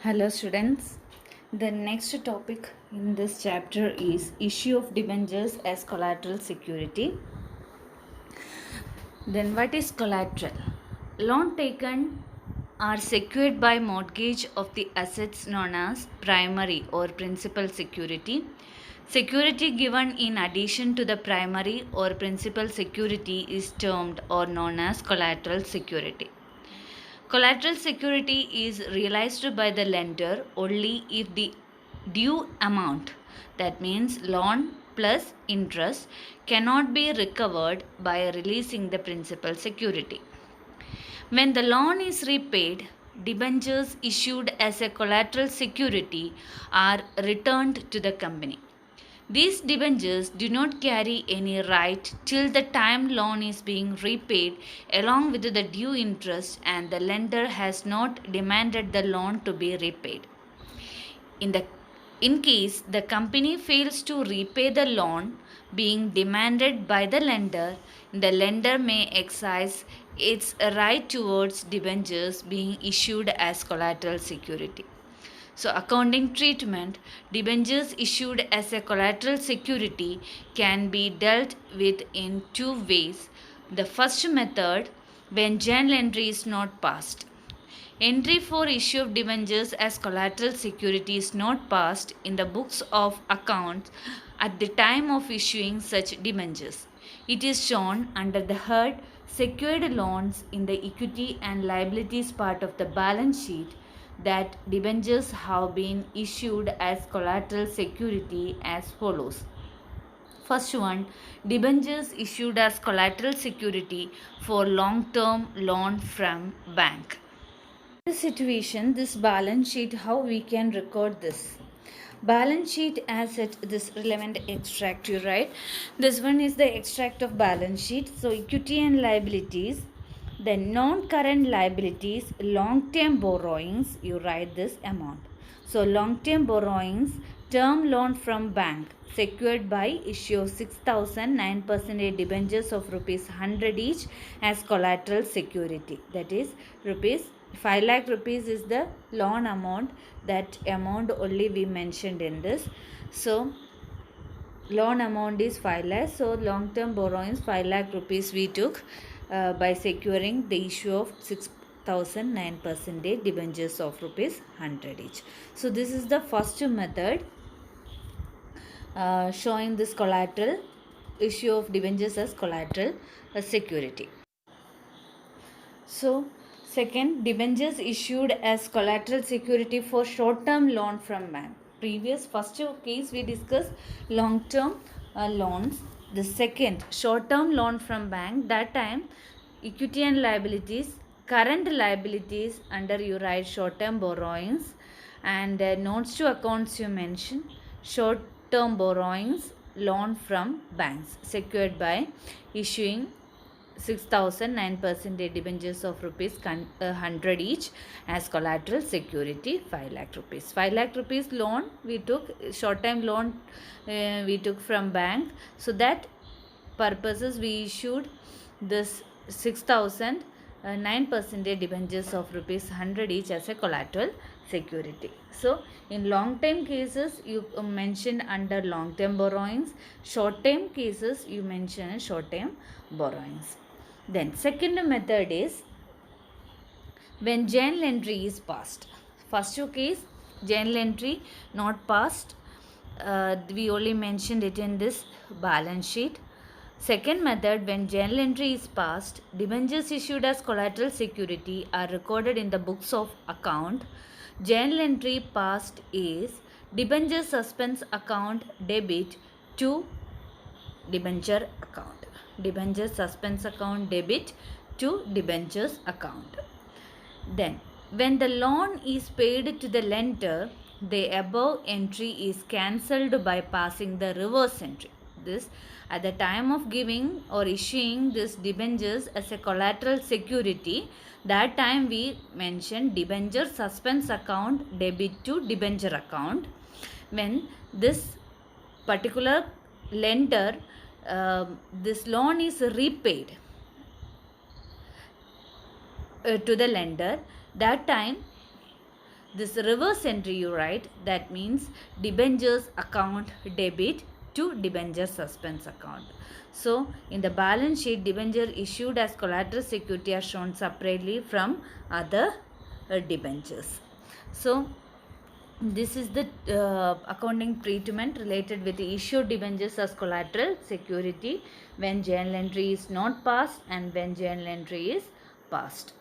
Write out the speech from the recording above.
Hello students. The next topic in this chapter is issue of debentures as collateral security. Then what is collateral? Loan taken are secured by mortgage of the assets known as primary or principal security. Security given in addition to the primary or principal security is termed or known as collateral security. Collateral security is realized by the lender only if the due amount, that means loan plus interest, cannot be recovered by releasing the principal security. When the loan is repaid, debentures issued as a collateral security are returned to the company. These debentures do not carry any right till the time loan is being repaid along with the due interest and the lender has not demanded the loan to be repaid. In case the company fails to repay the loan being demanded by the lender may exercise its right towards debentures being issued as collateral security. So, accounting treatment, debentures issued as a collateral security can be dealt with in two ways. The first method, when journal entry is not passed. Entry for issue of debentures as collateral security is not passed in the books of accounts at the time of issuing such debentures. It is shown under the head secured loans in the equity and liabilities part of the balance sheet that debentures have been issued as collateral security as follows. First one, debentures issued as collateral security for long-term loan from bank. In this situation, this balance sheet, how we can record this? Balance sheet asset, this relevant extract, you write. This one is the extract of balance sheet. So equity and liabilities. Then non-current liabilities, long-term borrowings, you write this amount. So long-term borrowings, term loan from bank secured by issue of 6,000 9% debentures of rupees 100 each as collateral security. That is rupees 5 lakh rupees is the loan amount. That amount only we mentioned in this. So loan amount is 5 lakh. So long term borrowings 5 lakh rupees we took by securing the issue of 6,000 9% debentures of rupees 100 each. So this is the first method showing this collateral issue of debentures as collateral security. So second, debentures issued as collateral security for short-term loan from bank. Previous first case we discussed long-term loans. The second, short-term loan from bank. That time equity and liabilities, current liabilities under you write short-term borrowings, and notes to accounts you mention short-term borrowings, loan from banks secured by issuing 6,000 9% debentures of rupees 100 each as collateral security 5 lakh rupees. 5 lakh rupees loan we took, short time loan we took from bank. So that purposes we issued this 6,000 9% debentures of rupees 100 each as a collateral security. So in long term cases you mention under long term borrowings, short term cases you mention short term borrowings. Then second method is when journal entry is passed. First case, journal entry not passed. We only mentioned it in this balance sheet. Second method, when journal entry is passed, debentures issued as collateral security are recorded in the books of account. Journal entry passed is debenture suspense account debit to debenture account. Debenture suspense account debit to debentures account. Then, when the loan is paid to the lender, the above entry is cancelled by passing the reverse entry. This, at the time of giving or issuing this debentures as a collateral security, that time we mentioned debenture suspense account debit to debenture account. When this particular lender this loan is repaid to the lender, that time this reverse entry you write, that means debentures account debit to debenture suspense account. So in the balance sheet, debenture issued as collateral security are shown separately from other debentures. So this is the accounting treatment related with the issued debentures as collateral security when journal entry is not passed and when journal entry is passed.